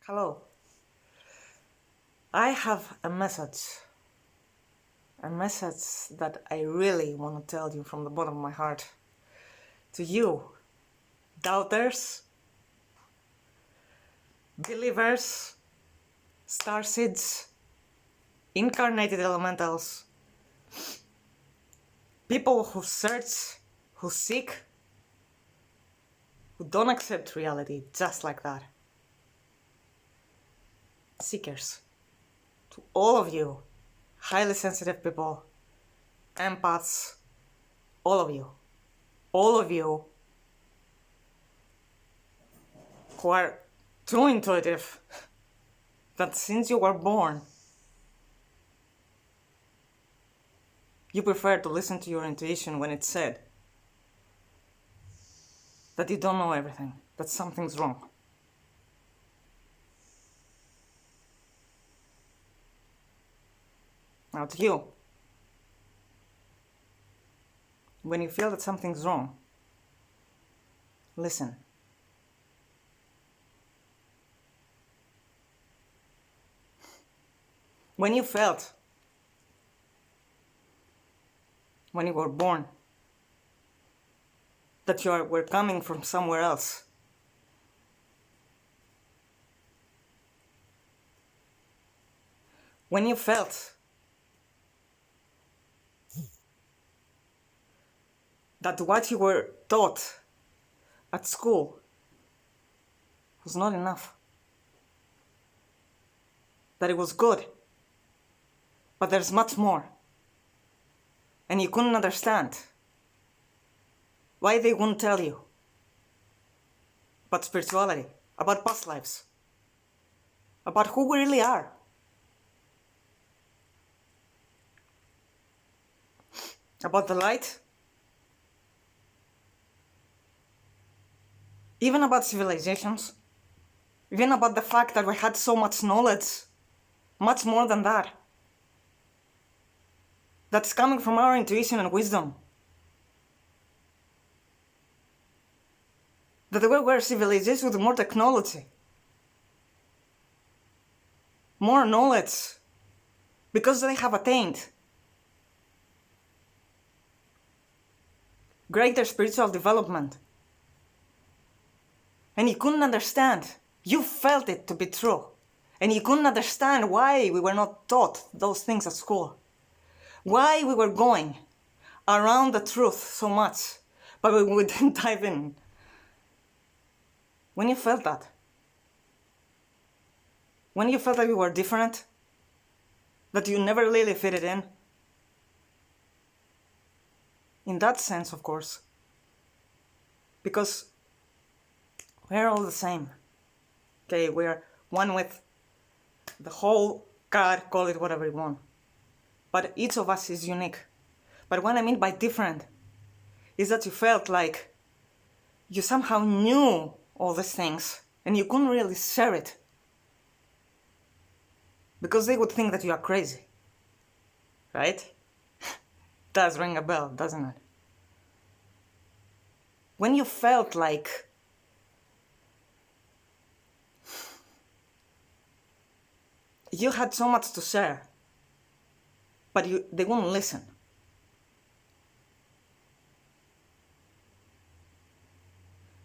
Hello. I have a message that I really want to tell you from the bottom of my heart. To you, doubters, believers, starseeds, incarnated elementals, people who search, who seek, who don't accept reality just like that. Seekers. To all of you, highly sensitive people, empaths, all of you who are too intuitive that since you were born, you prefer to listen to your intuition when it said that you don't know everything, that something's wrong. Now to you, when you feel that something's wrong, listen. When you felt, when you were born, that you were coming from somewhere else, when you felt that what you were taught at school was not enough, that it was good, but there's much more, and you couldn't understand why they wouldn't tell you about spirituality, about past lives, about who we really are. About the light, even about civilizations, even about the fact that we had so much knowledge, much more than that, that's coming from our intuition and wisdom. That there were civilizations with more technology, more knowledge, because they have attained greater spiritual development. And you couldn't understand. You felt it to be true. And you couldn't understand why we were not taught those things at school. Why we were going around the truth so much, but we didn't dive in. When you felt that, when you felt that you were different, that you never really fitted in that sense, of course, because we're all the same. Okay, we're one with the whole God, call it whatever you want. But each of us is unique. But what I mean by different is that you felt like you somehow knew all these things and you couldn't really share it, because they would think that you are crazy, right? Does ring a bell, doesn't it? When you felt like you had so much to share, but they wouldn't listen.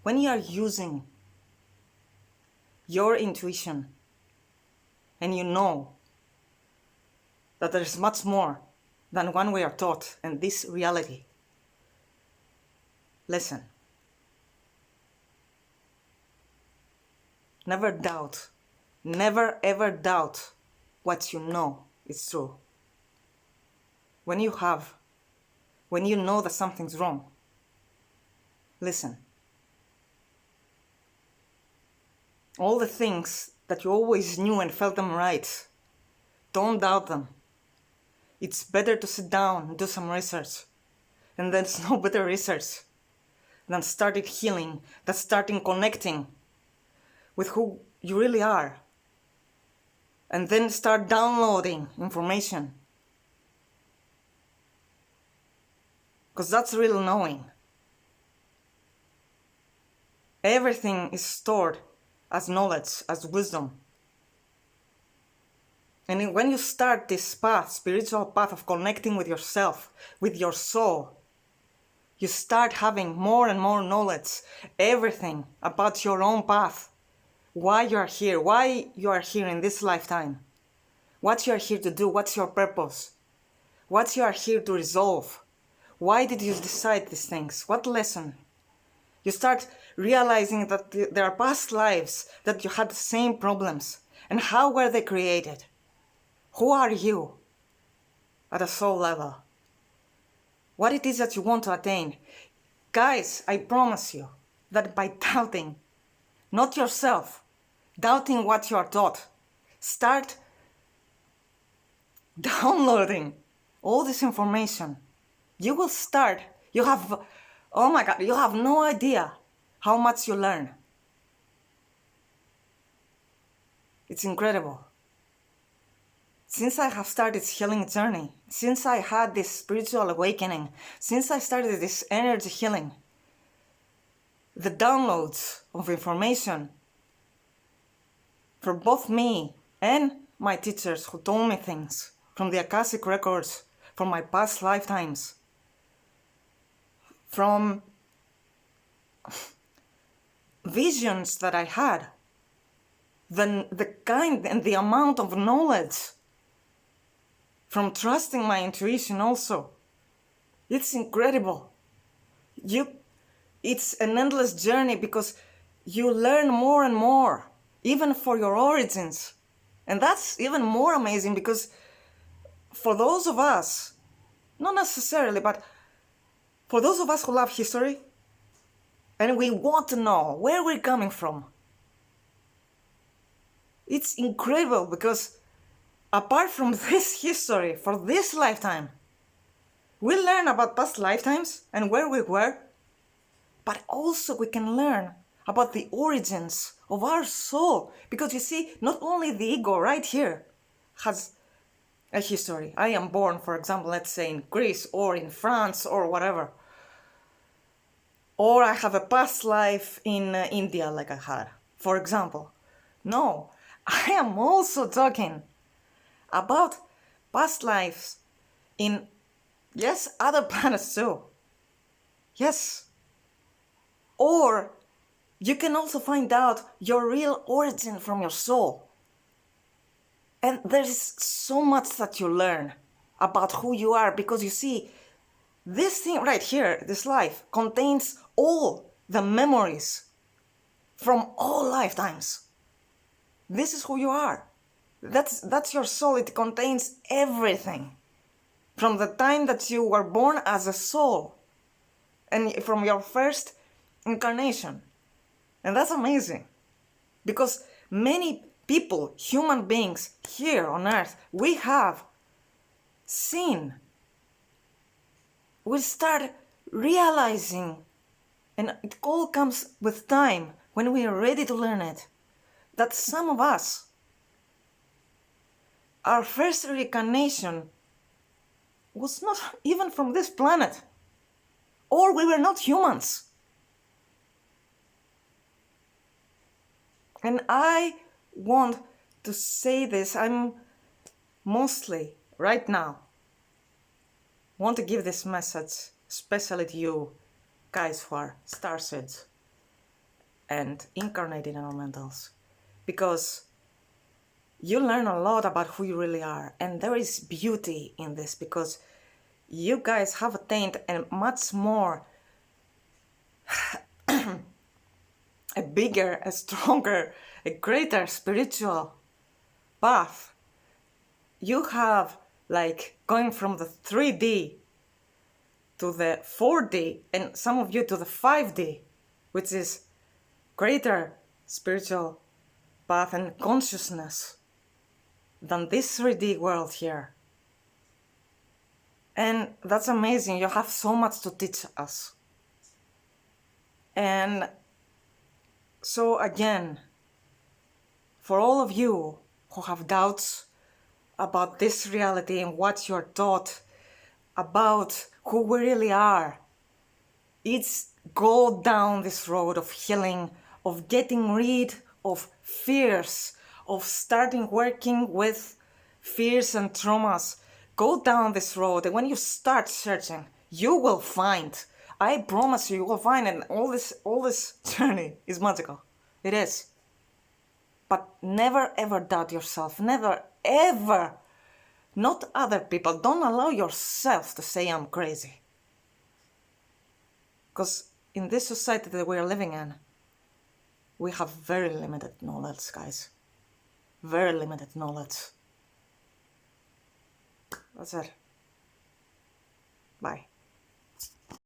When you are using your intuition and you know that there is much more than one we are taught in this reality, listen. Never doubt, never ever doubt what you know is true. When you know that something's wrong, listen. All the things that you always knew and felt them right, don't doubt them. It's better to sit down and do some research. And there's no better research than starting healing, than starting connecting with who you really are. And then start downloading information. Because that's real knowing. Everything is stored as knowledge, as wisdom, And when you start this path, spiritual path of connecting with yourself, with your soul, you start having more and more knowledge, everything about your own path, why you are here in this lifetime, what you are here to do, what's your purpose, what you are here to resolve, why did you decide these things, what lesson. You start realizing that there are past lives that you had the same problems, and how were they created? Who are you at a soul level? What it is that you want to attain. Guys, I promise you that by doubting, not yourself, doubting what you are taught, start downloading all this information. You will start, oh my God, you have no idea how much you learn. It's incredible. Since I have started this healing journey, since I had this spiritual awakening, since I started this energy healing, the downloads of information for both me and my teachers who told me things from the Akashic records, from my past lifetimes, from visions that I had, the kind and the amount of knowledge from trusting my intuition also. It's incredible. It's an endless journey because you learn more and more, even for your origins. And that's even more amazing because for those of us, not necessarily, but for those of us who love history, and we want to know where we're coming from, it's incredible because apart from this history, for this lifetime, we learn about past lifetimes and where we were, but also we can learn about the origins of our soul. Because you see, not only the ego right here has a history. I am born, for example, let's say in Greece or in France or whatever. Or I have a past life in India like I had, for example. No, I am also talking about past lives in, yes, other planets too. Yes. Or you can also find out your real origin from your soul. And there is so much that you learn about who you are because you see, this thing right here, this life, contains all the memories from all lifetimes. This is who you are. That's your soul. It contains everything from the time that you were born as a soul and from your first incarnation. And that's amazing because many people, human beings here on earth, we have seen, we start realizing, and it all comes with time when we are ready to learn it, that some of us, our first reincarnation was not even from this planet, or we were not humans. And I want to say this, I'm mostly right now want to give this message especially to you guys who are starseeds and incarnated elementals, because you learn a lot about who you really are, and there is beauty in this because you guys have attained a much more a bigger, a stronger, a greater spiritual path. You have like going from the 3D to the 4D and some of you to the 5D, which is greater spiritual path and consciousness than this 3D world here. And that's amazing. You have so much to teach us. And so again, for all of you who have doubts about this reality and what you're taught about who we really are, it's go down this road of healing, of getting rid of fears, of starting working with fears and traumas. Go down this road, and when you start searching, you will find. I promise you, you will find, and all this journey is magical. It is. But never ever doubt yourself. Never ever. Not other people. Don't allow yourself to say I'm crazy. Because in this society that we're living in, we have very limited knowledge, guys. Very limited knowledge. That's it. Bye.